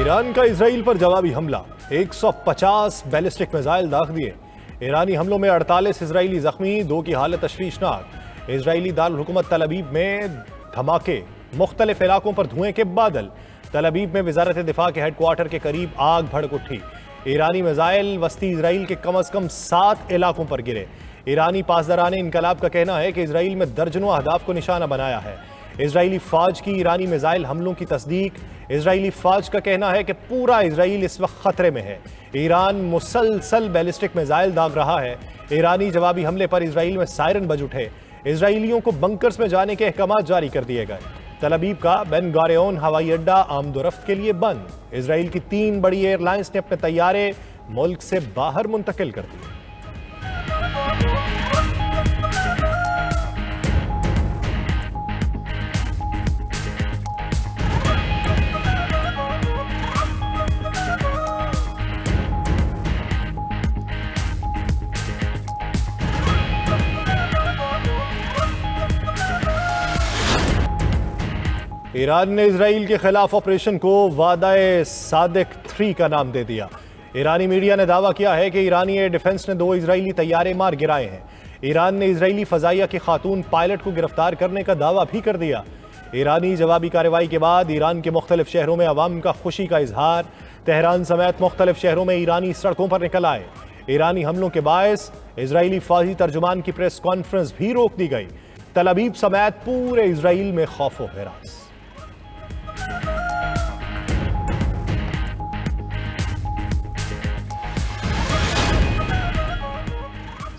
Iran का Israel पर जवाबी हमला, 150 बैलिस्टिक मिसाइल दाग दिए। ईरानी हमलों में 48 इजरायली जख्मी, 2 की हालत तशवीशनाक। इजरायली दारुल हुकूमत तल अबीब में धमाके, मुख्तलिफ इलाकों पर धुएं के बादल। तल अबीब में वजारत दिफा के हेडक्वार्टर के करीब आग भड़क उठी। ईरानी मिसाइल वस्ती इजराइल के कम अज कम 7 इलाकों पर गिरे। ईरानी पासदारान इनकलाब का कहना है कि इजराइल में दर्जनों अहदाफ को निशाना बनाया है। इजरायली फौज की ईरानी मिसाइल हमलों की तस्दीक। इजरायली फौज का कहना है कि पूरा इजराइल इस वक्त खतरे में है। ईरान मुसलसल बैलिस्टिक मिसाइल दाग रहा है। ईरानी जवाबी हमले पर इजराइल में सायरन बज उठे। इजराइलियों को बंकर्स में जाने के अहकाम जारी कर दिए गए। तल अबीब का बेन गुरियोन हवाई अड्डा आमदोरफ्त के लिए बंद। इजराइल की 3 बड़ी एयरलाइंस ने अपने तैयारे मुल्क से बाहर मुंतकिल कर दिए। ईरान ने इजराइल के खिलाफ ऑपरेशन को वादाए सादिक 3 का नाम दे दिया। ईरानी मीडिया ने दावा किया है कि ईरानी एयर डिफेंस ने 2 इजरायली तैयारे मार गिराए हैं। ईरान ने इजरायली फजाइया की खातून पायलट को गिरफ्तार करने का दावा भी कर दिया। ईरानी जवाबी कार्रवाई के बाद ईरान के मुख्तलिफ शहरों में अवाम का खुशी का इजहार। तेहरान समेत मुख्तलिफ शहरों में ईरानी सड़कों पर निकल आए। ईरानी हमलों के बायस इजरायली फौजी तर्जुमान की प्रेस कॉन्फ्रेंस भी रोक दी गई। तल अबीब समेत पूरे इजराइल में खौफ व हिरास।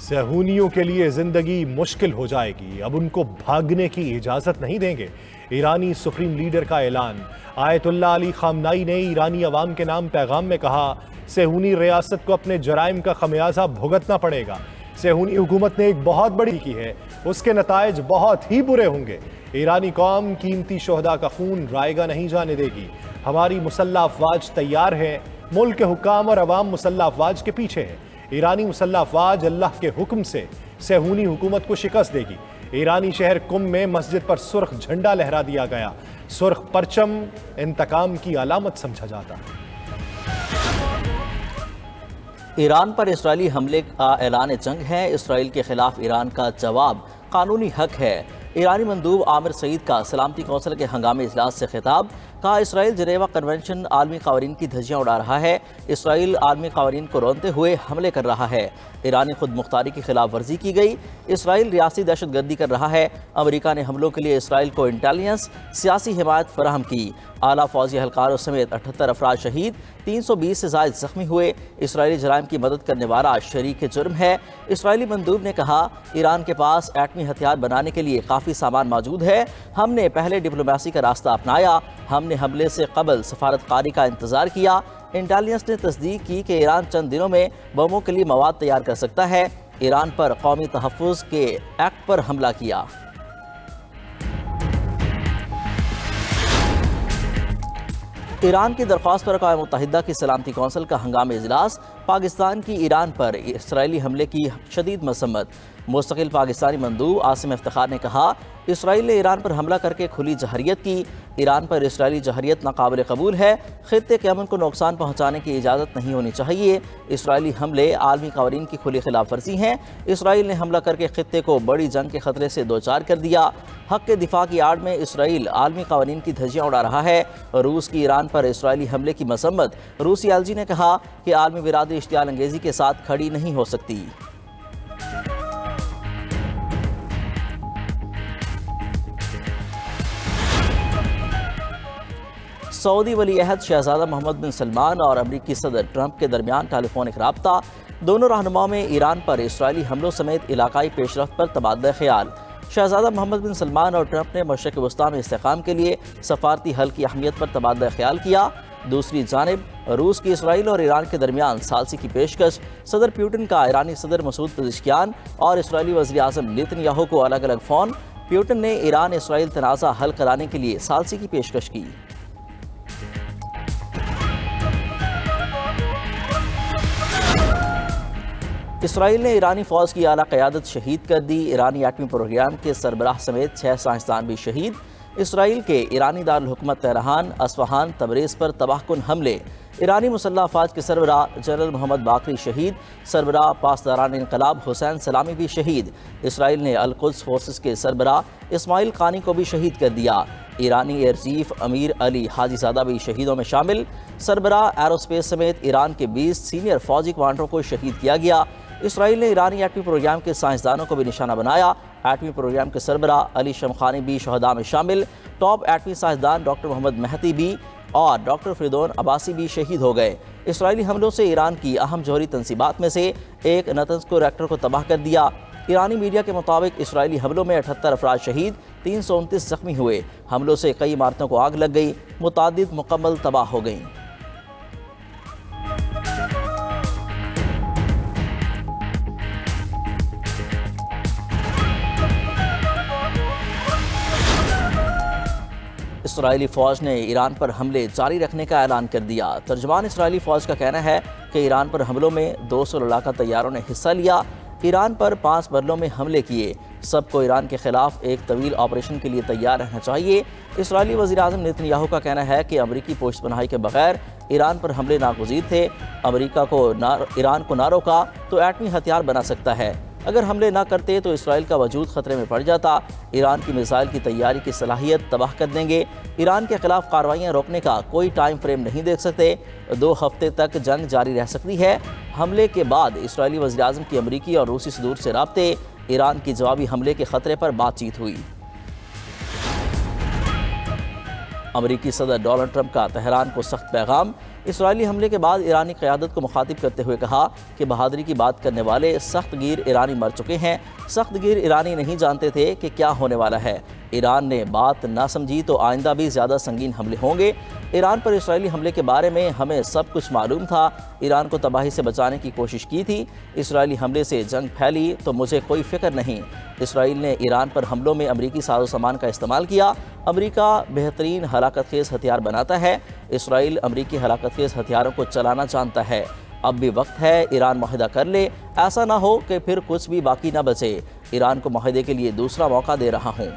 सहूनियों के लिए जिंदगी मुश्किल हो जाएगी, अब उनको भागने की इजाजत नहीं देंगे। ईरानी सुप्रीम लीडर का ऐलान। आयतुल्लाह अली खामनाई ने ईरानी अवाम के नाम पैगाम में कहा, सहूनी रियासत को अपने जराइम का खमियाजा भुगतना पड़ेगा। सहूनी हुकूमत ने एक बहुत बड़ी की है, उसके नताइज बहुत ही बुरे होंगे। ईरानी कौम कीमती शोहदा का खून रायगा नहीं जाने देगी। हमारी मुसल्लह अफवाज तैयार है। मुल्क के हुक्काम और अवाम मुसल्लह अफवाज के पीछे है। ईरानी मुसल्लह अफवाज अल्लाह के हुक्म से सहूनी हुकूमत को शिकस्त देगी। ईरानी शहर कुम में मस्जिद पर सुर्ख झंडा लहरा दिया गया। सुर्ख परचम इंतकाम की अलामत समझा जाता है। ईरान पर इस्राएली हमले का ऐलान जंग है। इस्राएल के खिलाफ ईरान का जवाब कानूनी हक है। ईरानी मंदूब आमिर सईद का सलामती कौंसिल के हंगामी इजलास से खिताब। कहा, इसराइल जनेवा कन्वेंशन आलमी कावरीन की धज्जियाँ उड़ा रहा है। इसराइल आलमी कावरीन को रोनते हुए हमले कर रहा है। ईरानी खुद मुख्तारी की खिलाफ वर्जी की गई। इसराइल रियासी दहशत गर्दी कर रहा है। अमरीका ने हमलों के लिए इसराइल को इंटेलिजेंस सियासी हिमायत फराहम की। आला फौजी एहलकारों समेत 78 अफराद शहीद, 320 से ज़ायद जख्मी हुए। इसराइली जराइम की मदद करने वाला शरीक जुर्म है। इसराइली मंदूब ने कहा, ईरान के पास एटमी हथियार बनाने के लिए काफ़ी सामान मौजूद है। हमने पहले डिप्लोमेसी का रास्ता अपनाया। हमने हमले से कबल सफारतकारी का इंतज़ार किया। इंटेलिजेंस ने तस्दीक की कि ईरान चंद दिनों में बमों के लिए मवाद तैयार कर सकता है। ईरान पर कौमी तहफ़्फ़ुज़ के एक्ट पर हमला किया। ईरान की दरख्वास्त पर अक़वाम मुत्तहिदा की सलामती कौंसिल का हंगामी इजलास। पाकिस्तान की ईरान पर इसराइली हमले की शदीद मसम्मत। मुस्तकिल पाकिस्तानी मंदूब आसिम इफ्तिखार ने कहा, इसराइल ने ईरान पर हमला करके खुली जहरियत की। ईरान पर इसराइली जहरियत नाकाबिल कबूल है। खित्ते के अमन को नुकसान पहुँचाने की इजाज़त नहीं होनी चाहिए। इसराइली हमले आलमी कावरीन की खुली खिलाफ वर्जी हैं। इसराइल ने हमला करके खित्ते को बड़ी जंग के खतरे से दो चार कर दिया। हक के दिफा की आड़ में इसराइल आलमी कावरीन की धज्जियाँ उड़ा रहा है। रूस की ईरान पर इसराइली हमले की मसम्मत। रूसी एलजी ने कहा कि आलमी बिरादरी इश्तियाल अंगेज़ी के साथ खड़ी नहीं हो सकती। सऊदी वली अहद शहजादा मोहम्मद बिन सलमान और अमरीकी सदर ट्रंप के दरमियान टेलीफोनिक रब्ता। दोनों रहनुमाओं में ईरान पर इसराइली हमलों समेत इलाकाई पेशरफ्त पर तबादला ख्याल। शहजादा मोहम्मद बिन सलमान और ट्रंप ने मशरक़ वस्ता में इस्तेकाम के लिए सफारती हल की अहमियत पर तबादला ख्याल किया। दूसरी जानिब रूस की इसराइल और ईरान के दरमियान सालसी की पेशकश। सदर पुतिन का ईरानी सदर मसूद पेज़ेश्कियान और इसराइली वज़ीर आज़म नेतन्याहू को अलग अलग फ़ोन। पुतिन ने ईरान इसराइल तनाज़ा हल कराने के लिए सालसी की पेशकश की। इसराइल ने ईरानी फ़ौज की आला क़यादत शहीद कर दी। ईरानी एटमी प्रोग्राम के सरबराह समेत 6 साइंसदान भी शहीद। इसराइल के ईरानी दारुल हुकूमत तेहरान, अस्फहान, तबरेज़ पर तबाहकुन हमले। ईरानी मुसल्लह अफवाज के सरबराह जनरल मोहम्मद बाकरी शहीद, सरबराह पासदारान इनकलाब हुसैन सलामी भी शहीद। इसराइल ने अल-कुद्स फोर्सेस के सरबराह इस्माइल कानी को भी शहीद कर दिया। ईरानी एयर चीफ अमीर अली हाजीजादा भी शहीदों में शामिल। सरबराह एरोस्पेस समेत ईरान के 20 सीनियर फौजी कमांडरों को शहीद किया गया। इसराइल ने ईरानी एटमी प्रोग्राम के साइंसदानों को भी निशाना बनाया। एटमी प्रोग्राम के सरबराह अली शमखानी भी शहदा में शामिल। टॉप एटमी साइंसदान डॉक्टर मोहम्मद महती भी और डॉक्टर फरीदौन अब्बासी भी शहीद हो गए। इसराइली हमलों से ईरान की अहम जौहरी तंसीबात में से एक नतंज को रिएक्टर को तबाह कर दिया। ईरानी मीडिया के मुताबिक इसराइली हमलों में 78 अफराद शहीद, 329 जख्मी हुए। हमलों से कई इमारतों को आग लग गई, मुतादिद मुकम्मल तबाह हो गईं। इसराइली फ़ौज ने ईरान पर हमले जारी रखने का ऐलान कर दिया। तर्जुमान इसराइली फ़ौज का कहना है कि ईरान पर हमलों में 200 लड़ाका तैयारों ने हिस्सा लिया। ईरान पर 5 मरलों में हमले किए। सबको ईरान के खिलाफ एक तवील ऑपरेशन के लिए तैयार रहना चाहिए। इसराइली वज़ीर-ए-आज़म नेतन्याहू का कहना है कि अमरीकी पोश्तपनाही के बगैर ईरान पर हमले नागुज़ीर थे। अमरीका को ईरान को ना रोका तो एटमी हथियार बना सकता है। अगर हमले ना करते तो इसराइल का वजूद खतरे में पड़ जाता। ईरान की मिसाइल की तैयारी की सलाहियत तबाह कर देंगे। ईरान के खिलाफ कार्रवाइयाँ रोकने का कोई टाइम फ्रेम नहीं देख सकते। 2 हफ्ते तक जंग जारी रह सकती है। हमले के बाद इसराइली वज़ीर-ए-आज़म की अमरीकी और रूसी सदूर से राब्ते। ईरान की जवाबी हमले के खतरे पर बातचीत हुई। अमरीकी सदर डोनाल्ड ट्रंप का तेहरान को सख्त पैगाम। इसराइली हमले के बाद ईरानी क़यादत को मुखातिब करते हुए कहा कि बहादुरी की बात करने वाले सख्त गिर ईरानी मर चुके हैं। सख्त गिर ईरानी नहीं जानते थे कि क्या होने वाला है। ईरान ने बात ना समझी तो आइंदा भी ज़्यादा संगीन हमले होंगे। ईरान पर इसराइली हमले के बारे में हमें सब कुछ मालूम था। ईरान को तबाही से बचाने की कोशिश की थी। इसराइली हमले से जंग फैली तो मुझे कोई फ़िक्र नहीं। इसराइल ने ईरान पर हमलों में अमरीकी साजो सामान का इस्तेमाल किया। अमरीका बेहतरीन हलाकतखेज़ हथियार बनाता है। इसराइल अमरीकी हलाकतखेज़ हथियारों को चलाना जानता है। अब भी वक्त है ईरान मुआहदा कर ले। ऐसा ना हो कि फिर कुछ भी बाकी ना बचे। ईरान को मुआहदे के लिए दूसरा मौका दे रहा हूँ।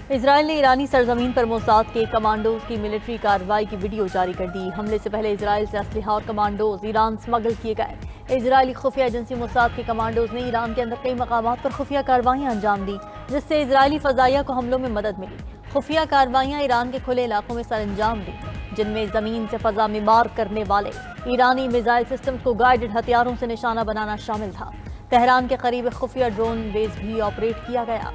इजराइल ने ईरानी सरजमीन पर मोसाद के कमांडोज की मिलिट्री कार्रवाई की वीडियो जारी कर दी। हमले से पहले इजराइल से असलहा और कमांडोज ईरान स्मगल किए गए। इजरायली खुफिया एजेंसी मोसाद के कमांडोज ने ईरान के अंदर कई मकामात पर खुफिया कार्रवाइयाँ अंजाम दी, जिससे इजरायली फजाइया को हमलों में मदद मिली। खुफिया कार्रवाइयाँ ईरान के खुले इलाकों में सर अंजाम दी, जिनमें ज़मीन से फ़ज़ा में मार करने वाले ईरानी मिसाइल सिस्टम को गाइडेड हथियारों से निशाना बनाना शामिल था। तेहरान के करीब खुफिया ड्रोन बेस भी ऑपरेट किया गया।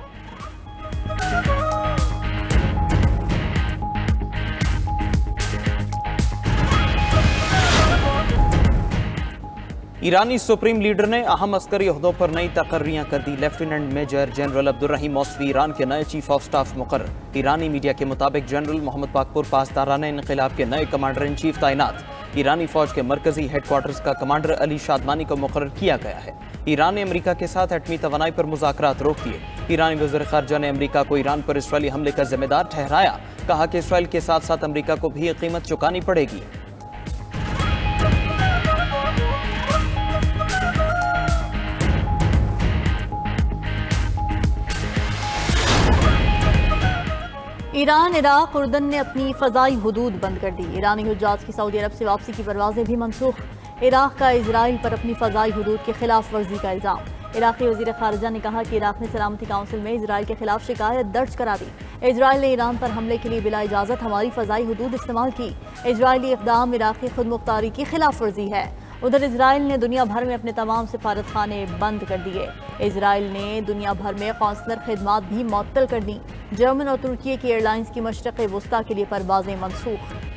ईरानी सुप्रीम लीडर ने अहम अस्करी ओहदों पर नई तकर्रियाँ कर दी। Lieutenant major general Abdolrahim Mousavi Iran के नए चीफ ऑफ स्टाफ मुकर्रर। ईरानी मीडिया के मुताबिक जनरल मोहम्मद बाकपुर पासदाराना इनकलाब के नए कमांडर इन चीफ तैनात। ईरानी फौज के मरकजी हेडक्वार्टर्स का कमांडर अली शादमानी को मुकर्रर किया गया है। ईरान ने अमरीका के साथ एटमी तवानाई पर मुज़ाकरात रोक दिए। ईरानी वज़ीर ख़ारजा ने अमरीका को ईरान पर इसराइली हमले का जिम्मेदार ठहराया। कहा कि इसराइल के साथ साथ अमरीका को भी कीमत चुकानी पड़ेगी। ईरान, इराक, उर्दन ने अपनी फ़ज़ाई हुदूद बंद कर दी। ईरानी हुज्जाज की सऊदी अरब से वापसी की परवाज़ें भी मनसूख। इराक का इजराइल पर अपनी फ़ज़ाई हुदूद के खिलाफ वर्जी का इल्ज़ाम। इराक़ी वज़ीर ख़ारजा ने कहा कि इराक ने सलामती काउंसिल में इजराइल के खिलाफ शिकायत दर्ज करा दी। इजराइल ने ईरान पर हमले के लिए बिला इजाज़त हमारी फ़ज़ाई हुदूद इस्तेमाल की। इजरायली इक़दाम इराक़ी खुद मुख्तारी की खिलाफ वर्जी है। उधर इजराइल ने दुनिया भर में अपने तमाम सिफारत खाने बंद कर दिए। इजराइल ने दुनिया भर में कौंसलर खिदमात भी मुअत्तल कर दी। जर्मन और तुर्की की एयरलाइंस की मशरक़ वस्ता के लिए परवाज़ें मनसूख।